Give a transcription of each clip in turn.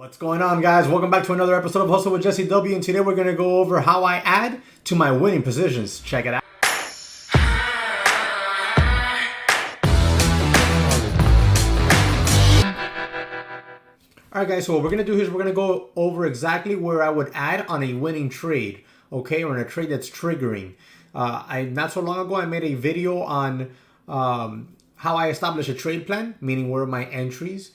What's going on, guys? Welcome back to another episode of Hustle with JesseW, and today we're going to go over how I add to my winning positions. Check it out. Alright guys, so what we're going to do is we're going to go over exactly where I would add on a winning trade, okay, or in a trade that's triggering. Not so long ago I made a video on how I establish a trade plan, meaning where my entries,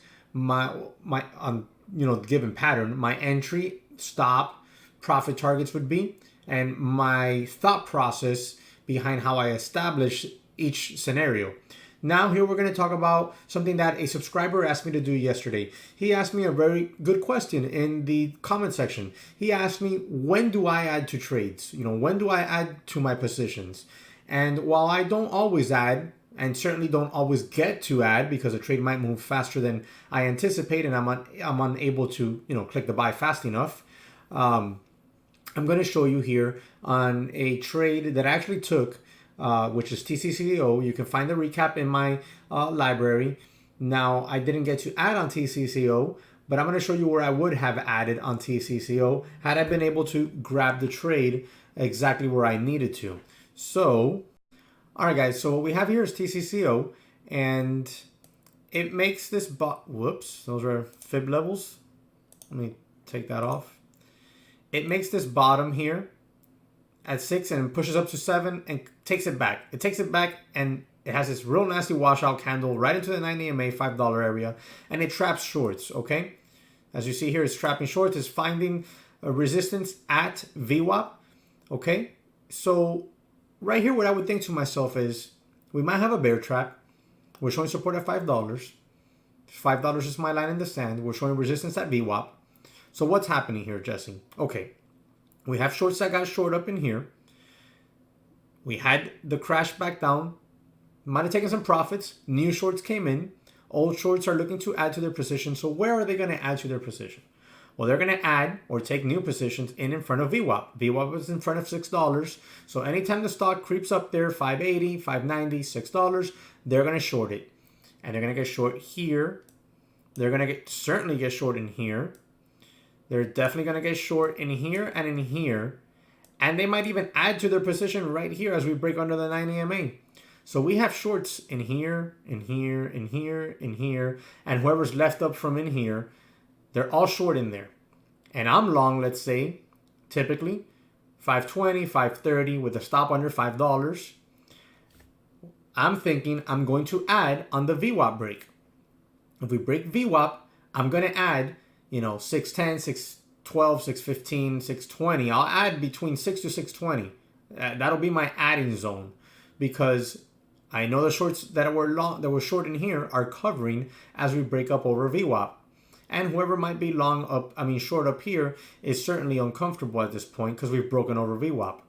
given pattern, my entry, stop, profit targets would be, and my thought process behind how I establish each scenario. Now here we're going to talk about something that a subscriber asked me to do yesterday. He asked me a very good question in the comment section. He asked me, when do I add to trades? When do I add to my positions? And while I don't always add, and certainly don't always get to add because a trade might move faster than I anticipate and I'm unable to click the buy fast enough, I'm going to show you here on a trade that I actually took, which is TCCO. You can find the recap in my library. Now, I didn't get to add on TCCO, but I'm going to show you where I would have added on TCCO had I been able to grab the trade exactly where I needed to. So, all right, guys. So what we have here is TCCO, and it makes this whoops, those are fib levels. Let me take that off. It makes this bottom here at 6 and pushes up to 7 and takes it back. It takes it back and it has this real nasty washout candle right into the 9 EMA $5 area, and it traps shorts, okay? As you see here, it's trapping shorts. It's finding a resistance at VWAP, okay? So right here, what I would think to myself is, we might have a bear trap. We're showing support at $5. $5 is my line in the sand. We're showing resistance at VWAP. So what's happening here, Jesse? Okay. We have shorts that got short up in here. We had the crash back down. Might have taken some profits. New shorts came in. Old shorts are looking to add to their position. So where are they going to add to their position? Well, they're going to add or take new positions in front of VWAP. VWAP is in front of $6. So anytime the stock creeps up there, $5.80, $5.90, $6, they're going to short it. And they're going to get short here. They're going to certainly get short in here. They're definitely going to get short in here and in here. And they might even add to their position right here as we break under the 9 EMA. So we have shorts in here, in here, in here, in here. And whoever's left up from in here, they're all short in there. And I'm long, let's say, typically, 520, 530 with a stop under $5. I'm thinking I'm going to add on the VWAP break. If we break VWAP, I'm going to add 610, 612, 615, 620. I'll add between 6 to 620. That'll be my adding zone, because I know the shorts that were short in here are covering as we break up over VWAP. And whoever might be short up here is certainly uncomfortable at this point because we've broken over VWAP.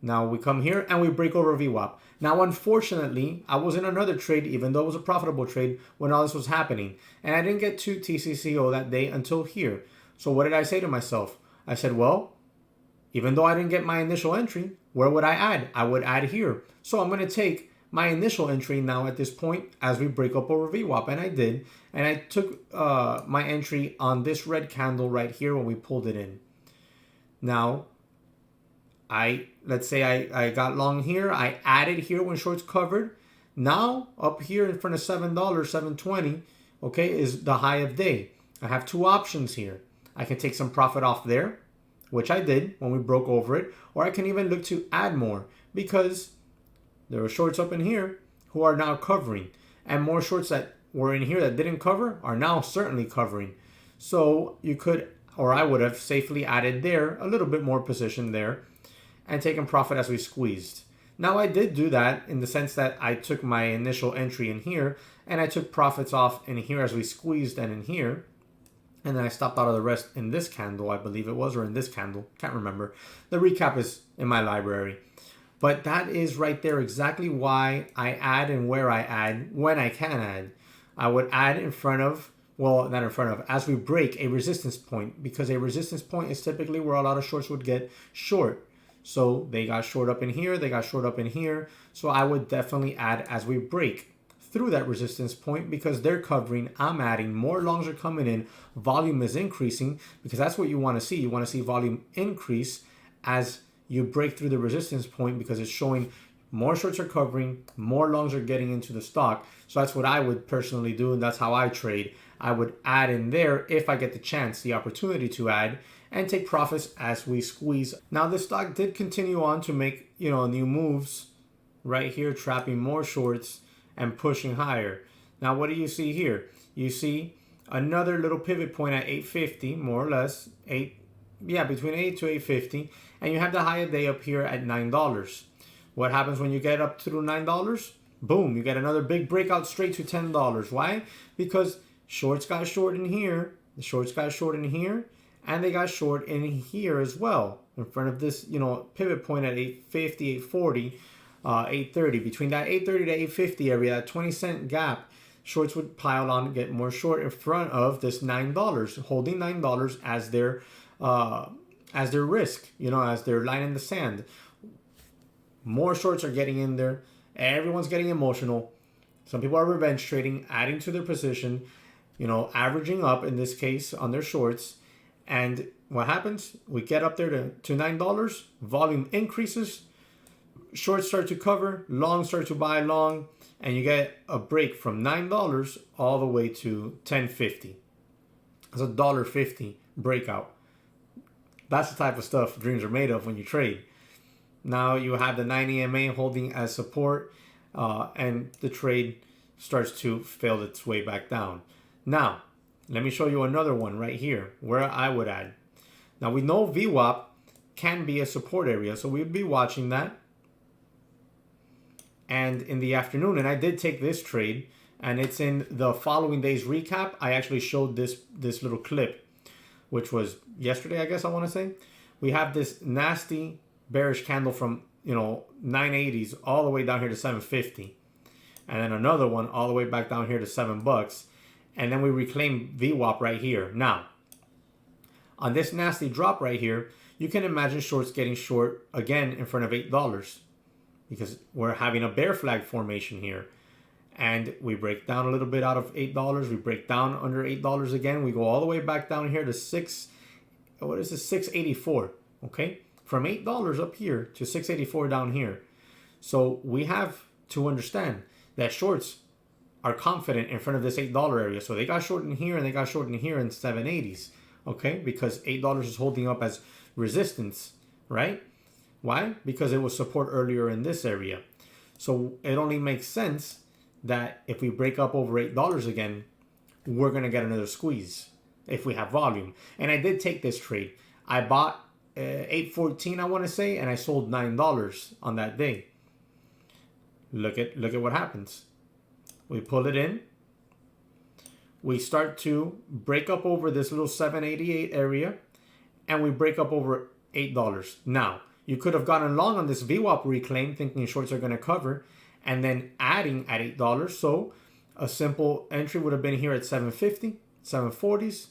Now we come here and we break over VWAP. Now, unfortunately, I was in another trade, even though it was a profitable trade, when all this was happening. And I didn't get to TCCO that day until here. So what did I say to myself? I said, well, even though I didn't get my initial entry, where would I add? I would add here. So I'm going to take my initial entry now at this point as we break up over VWAP. And I did. And I took my entry on this red candle right here when we pulled it in. Now, let's say I got long here. I added here when shorts covered. Now, up here in front of $7, $7.20, okay, is the high of day. I have two options here. I can take some profit off there, which I did when we broke over it. Or I can even look to add more because there were shorts up in here who are now covering. And more shorts that were in here that didn't cover are now certainly covering. So you could, or I would have safely added there, a little bit more position there, and taken profit as we squeezed. Now I did do that in the sense that I took my initial entry in here, and I took profits off in here as we squeezed and in here. And then I stopped out of the rest in this candle, I believe it was, or in this candle, can't remember. The recap is in my library. But that is right there exactly why I add and where I add when I can add. I would add in front of, well, not in front of, as we break a resistance point, because a resistance point is typically where a lot of shorts would get short. So they got short up in here, they got short up in here. So I would definitely add as we break. through that resistance point because they're covering, I'm adding, more longs are coming in, volume is increasing, because that's what you want to see. You want to see volume increase as you break through the resistance point because it's showing more shorts are covering, more longs are getting into the stock. So that's what I would personally do, and that's how I trade. I would add in there if I get the chance, the opportunity to add, and take profits as we squeeze. Now this stock did continue on to make, new moves right here, trapping more shorts and pushing higher. Now what do you see here? You see another little pivot point at 850, more or less, between 8 to 850, and you have the high of day up here at $9. What happens when you get up through $9? Boom, you get another big breakout straight to $10. Why? Because shorts got short in here, the shorts got short in here, and they got short in here as well, in front of this, pivot point at 850, 840, 830. Between that 830 to 850 area, that 20-cent gap, shorts would pile on and get more short in front of this $9, holding $9 as their risk, as their line in the sand. More shorts are getting in there. Everyone's getting emotional. Some people are revenge trading, adding to their position, averaging up in this case on their shorts. And what happens? We get up there to $9. Volume increases. Shorts start to cover. Long start to buy long. And you get a break from $9 all the way to $10.50. It's $1.50 breakout. That's the type of stuff dreams are made of when you trade. Now you have the 9 EMA holding as support, and the trade starts to fail its way back down. Now, let me show you another one right here where I would add. Now we know VWAP can be a support area, so we'd be watching that. And in the afternoon, and I did take this trade, and it's in the following day's recap. I actually showed this little clip, which was yesterday, I guess I want to say. We have this nasty bearish candle from 980s all the way down here to 750, and then another one all the way back down here to $7, and then we reclaim VWAP right here. Now on this nasty drop right here, you can imagine shorts getting short again in front of $8 because we're having a bear flag formation here, and we break down a little bit out of $8. We break down under $8 again. We go all the way back down here to 684. Okay, from $8 up here to 684 down here. So we have to understand that shorts are confident in front of this $8 area. So they got short in here and they got short in here in 780s. Okay, because $8 is holding up as resistance, right? Why? Because it was support earlier in this area. So it only makes sense that if we break up over $8 again, we're going to get another squeeze if we have volume. And I did take this trade. I bought 814, I want to say, and I sold $9 on that day. Look at what happens. We pull it in. We start to break up over this little 788 area, and we break up over $8. Now, you could have gotten long on this VWAP reclaim thinking shorts are going to cover and then adding at $8. So a simple entry would have been here at 750, 740s,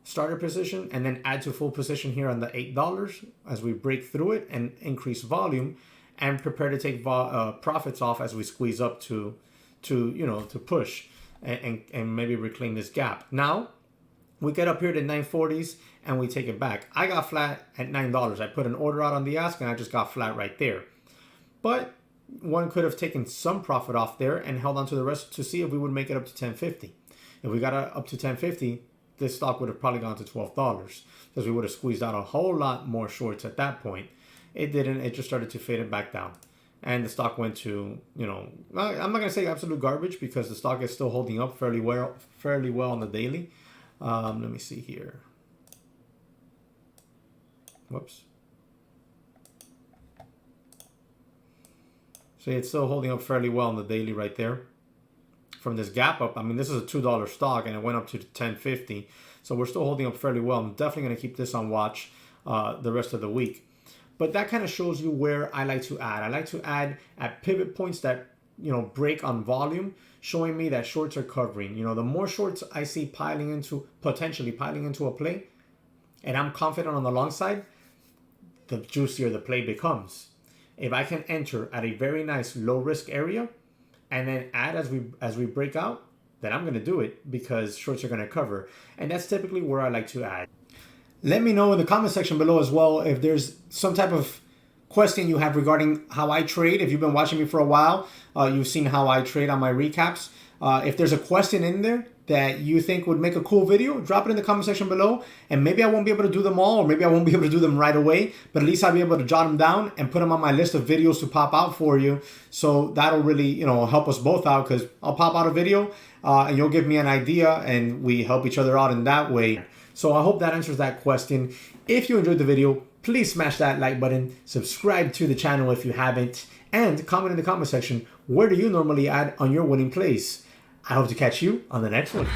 starter position, and then add to full position here on the $8 as we break through it and increase volume, and prepare to take profits off as we squeeze up to push and maybe reclaim this gap. Now we get up here to 940s and we take it back. I got flat at $9. I put an order out on the ask and I just got flat right there. But one could have taken some profit off there and held on to the rest to see if we would make it up to 1050. If we got up to 1050, this stock would have probably gone to $12 because we would have squeezed out a whole lot more shorts at that point. It didn't. It just started to fade it back down. And the stock went to, I'm not going to say absolute garbage because the stock is still holding up fairly well on the daily. Let me see here. Whoops. So it's still holding up fairly well on the daily right there. From this gap up, I mean, this is a $2 stock and it went up to $10.50. So we're still holding up fairly well. I'm definitely going to keep this on watch the rest of the week. But that kind of shows you where I like to add. I like to add at pivot points that, break on volume, showing me that shorts are covering. The more shorts I see potentially piling into a play, and I'm confident on the long side, the juicier the play becomes. If I can enter at a very nice low risk area, and then add as we break out, then I'm gonna do it because shorts are gonna cover. And that's typically where I like to add. Let me know in the comment section below as well if there's some type of question you have regarding how I trade. If you've been watching me for a while, you've seen how I trade on my recaps. If there's a question in there that you think would make a cool video, drop it in the comment section below. And maybe I won't be able to do them all, or maybe I won't be able to do them right away, but at least I'll be able to jot them down and put them on my list of videos to pop out for you. So that'll really, help us both out, because I'll pop out a video and you'll give me an idea and we help each other out in that way. So I hope that answers that question. If you enjoyed the video, please smash that like button, subscribe to the channel if you haven't, and comment in the comment section, where do you normally add on your winning plays? I hope to catch you on the next one.